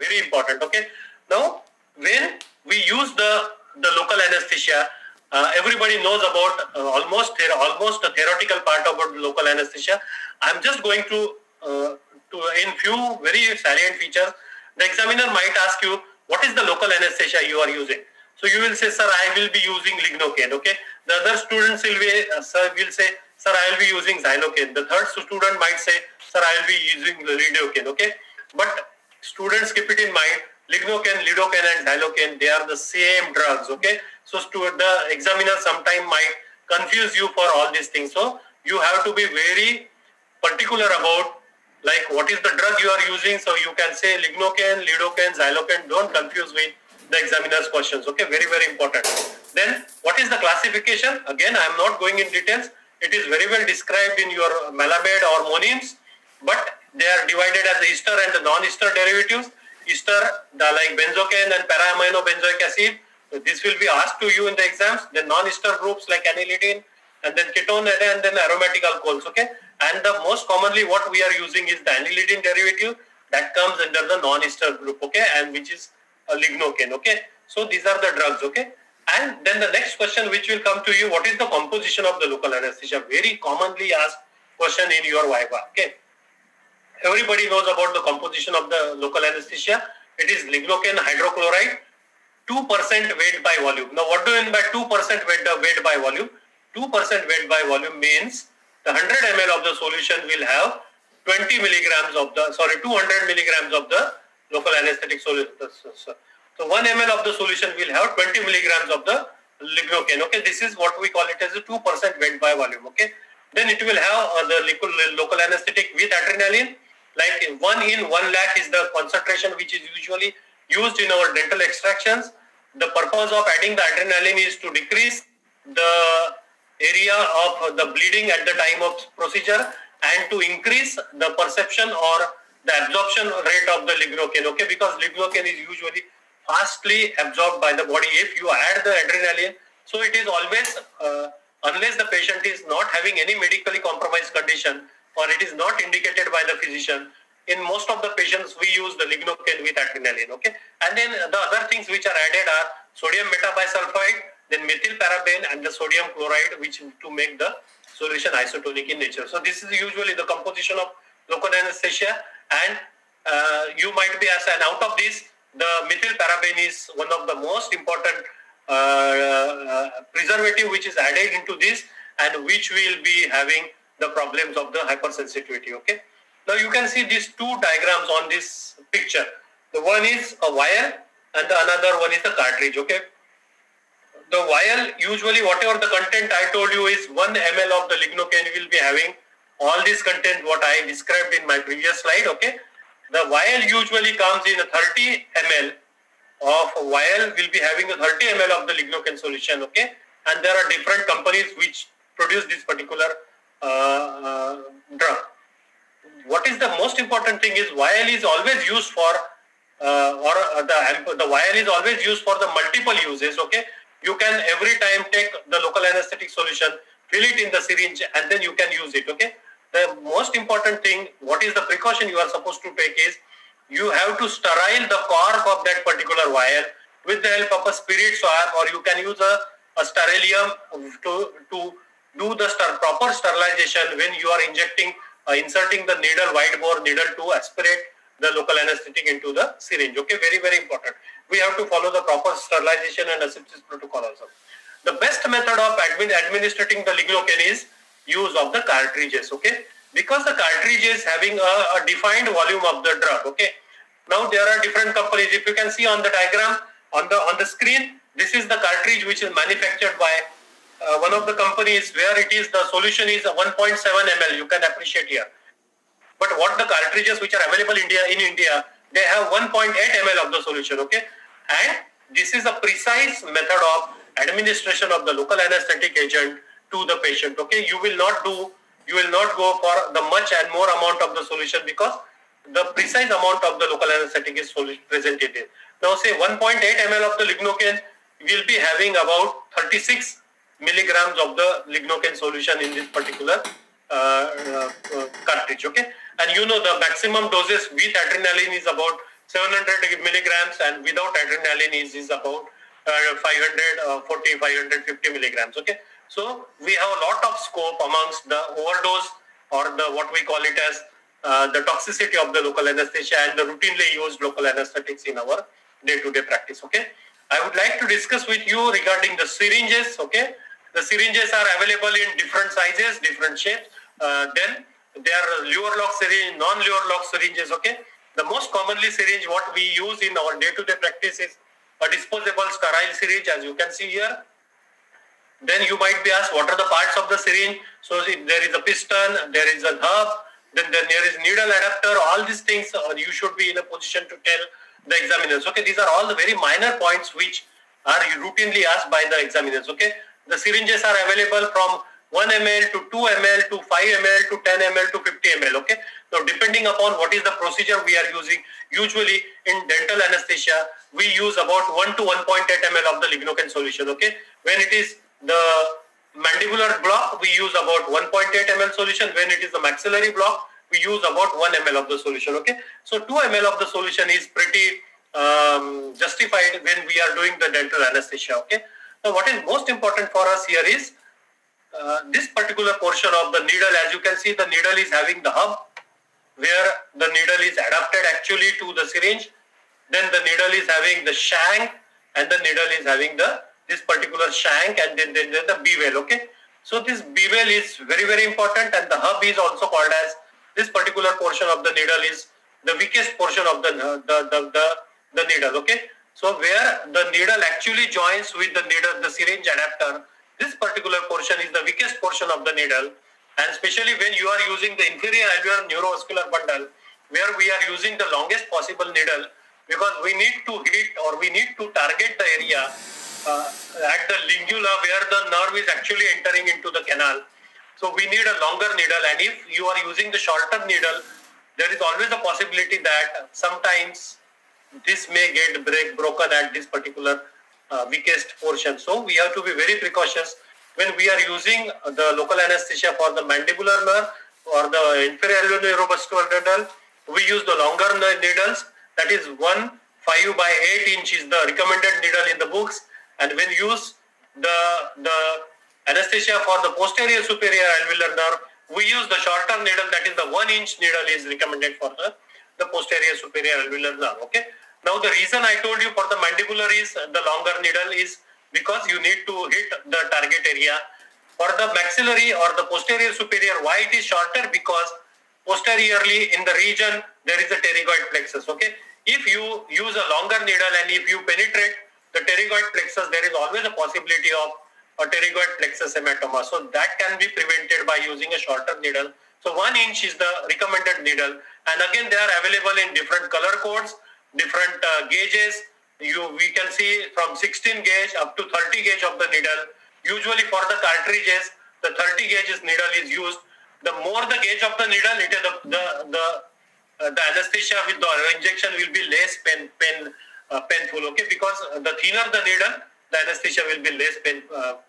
very important. Okay. Now, when we use the local anesthesia, everybody knows about almost the theoretical part about local anesthesia. I'm just going to in few very salient features. The examiner might ask you, what is the local anesthesia you are using? So you will say, sir, I will be using lignocaine. Okay. The other students will say, sir, I will be using xylocaine. The third student might say, sir, I will be using lidocaine. Okay. But students keep it in mind, lignocaine, lidocaine and xylocaine, they are the same drugs. Okay. So the examiner sometime might confuse you for all these things. So you have to be very particular about like what is the drug you are using. So you can say lignocaine, lidocaine, xylocaine. Don't confuse with the examiner's questions. Okay, very, very important. Then what is the classification? Again, I am not going in details. It is very well described in your Malamud or Monims, but they are divided as the ester and the non-ester derivatives. Ester, like benzocaine and para-aminobenzoic acid. This will be asked to you in the exams. Then non-ester groups like anilidine, and then ketone, and then aromatic alcohols. Okay, and the most commonly what we are using is the anilidine derivative that comes under the non-ester group. Okay, and which is lignocaine. Okay, so these are the drugs. Okay, and then the next question which will come to you: what is the composition of the local anesthesia? Very commonly asked question in your Viva. Okay, everybody knows about the composition of the local anesthesia. It is lignocaine hydrochloride, 2% weight by volume. Now, what do you mean by 2% weight by volume? 2% weight by volume means the 100 ml of the solution will have 200 milligrams of the local anesthetic solution. So 1 ml of the solution will have 20 milligrams of the lignocaine. Okay, this is what we call it as a 2% weight by volume. Okay, then it will have the local anesthetic with adrenaline. Like 1 in 1 lakh is the concentration which is usually used in our dental extractions. The purpose of adding the adrenaline is to decrease the area of the bleeding at the time of procedure and to increase the perception or the absorption rate of the lignocaine. Okay, because lignocaine is usually fastly absorbed by the body if you add the adrenaline. So it is always, unless the patient is not having any medically compromised condition or it is not indicated by the physician, in most of the patients we use the lignocaine with adrenaline. Okay, and then the other things which are added are sodium metabisulfite, then methyl paraben and the sodium chloride, which to make the solution isotonic in nature. So this is usually the composition of local anesthesia, and you might be asked, and out of this, the methyl paraben is one of the most important preservative which is added into this and which will be having the problems of the hypersensitivity. Okay. Now you can see these two diagrams on this picture. The one is a vial and the another one is the cartridge. Okay. The vial, usually whatever the content I told you is 1 ml of the lignocaine will be having all this content what I described in my previous slide. Okay. The vial usually comes in a 30 ml of a vial will be having a 30 ml of the lignocaine solution. Okay. And there are different companies which produce this particular drug. What is the most important thing is vial is always used for the vial is always used for the multiple uses. Okay, you can every time take the local anesthetic solution, fill it in the syringe, and then you can use it. Okay, the most important thing, what is the precaution you are supposed to take is you have to sterile the cork of that particular vial with the help of a spirit swab, or you can use a sterilium to do the proper sterilization when you are inserting the needle, wide bore needle to aspirate the local anesthetic into the syringe. Okay, very, very important. We have to follow the proper sterilization and asepsis protocol also. The best method of administering the lignocaine is use of the cartridges. Okay, because the cartridge is having a defined volume of the drug. Okay, now there are different companies. If you can see on the diagram on the screen, this is the cartridge which is manufactured by one of the companies where it is the solution is 1.7 ml. You can appreciate here. But what the cartridges which are available in India, they have 1.8 ml of the solution. Okay, and this is a precise method of administration of the local anesthetic agent to the patient. Okay, you will not go for the much and more amount of the solution because the precise amount of the local anesthetic is presented here. Now say 1.8 ml of the lignocaine will be having about 36 milligrams of the lignocaine solution in this particular cartridge. Okay, and you know the maximum doses with adrenaline is about 700 milligrams, and without adrenaline is about 540, 550 milligrams. Okay, so we have a lot of scope amongst the overdose or the what we call it as the toxicity of the local anesthesia and the routinely used local anesthetics in our day-to-day practice. Okay, I would like to discuss with you regarding the syringes. Okay, the syringes are available in different sizes, different shapes. Then there are luer lock syringe, non-luer lock syringes. Okay, the most commonly syringe what we use in our day-to-day practice is a disposable sterile syringe, as you can see here. Then you might be asked, what are the parts of the syringe? So there is a piston, there is a hub, then there is needle adapter. All these things you should be in a position to tell the examiners. Okay, these are all the very minor points which are routinely asked by the examiners. Okay, the syringes are available from 1 ml to 2 ml to 5 ml to 10 ml to 50 ml. Okay, so depending upon what is the procedure we are using, usually in dental anesthesia we use about 1 to 1.8 ml of the lignocaine solution. Okay, when it is the mandibular block, we use about 1.8 ml solution. When it is the maxillary block, we use about 1 ml of the solution. Okay, so 2 ml of the solution is pretty justified when we are doing the dental anesthesia. Okay, now what is most important for us here is this particular portion of the needle. As you can see, the needle is having the hub where the needle is adapted actually to the syringe. Then the needle is having the shank, and the needle is having this particular shank, and then the bevel. Okay, so this bevel is very, very important, and the hub is also called as, this particular portion of the needle is the weakest portion of the needle. Okay, so where the needle actually joins with the needle, the syringe adapter, this particular portion is the weakest portion of the needle, and especially when you are using the inferior alveolar neurovascular bundle, where we are using the longest possible needle, because we need to hit or we need to target the area at the lingula where the nerve is actually entering into the canal. So we need a longer needle, and if you are using the shorter needle, there is always a possibility that sometimes this may get broken at this particular weakest portion. So we have to be very precautious when we are using the local anesthesia for the mandibular nerve or the inferior neurovascular bundle. We use the longer needles, that is 1 5 by 8 inch is the recommended needle in the books. And when use the anesthesia for the posterior superior alveolar nerve, we use the shorter needle, that is the 1 inch needle is recommended for the posterior superior alveolar nerve. Okay. Now the reason I told you for the mandibular is the longer needle is because you need to hit the target area. For the maxillary or the posterior superior, why it is shorter? Because posteriorly in the region there is a pterygoid plexus. Okay. If you use a longer needle and if you penetrate the pterygoid plexus, there is always a possibility of a pterygoid plexus hematoma. So that can be prevented by using a shorter needle. So 1 inch is the recommended needle. And again, they are available in different color codes, different gauges. We can see from 16 gauge up to 30 gauge of the needle. Usually for the cartridges, the 30 gauges needle is used. The more the gauge of the needle, it is the anesthesia with the injection will be less painful. Okay, because the thinner the needle, the anesthesia will be less painful.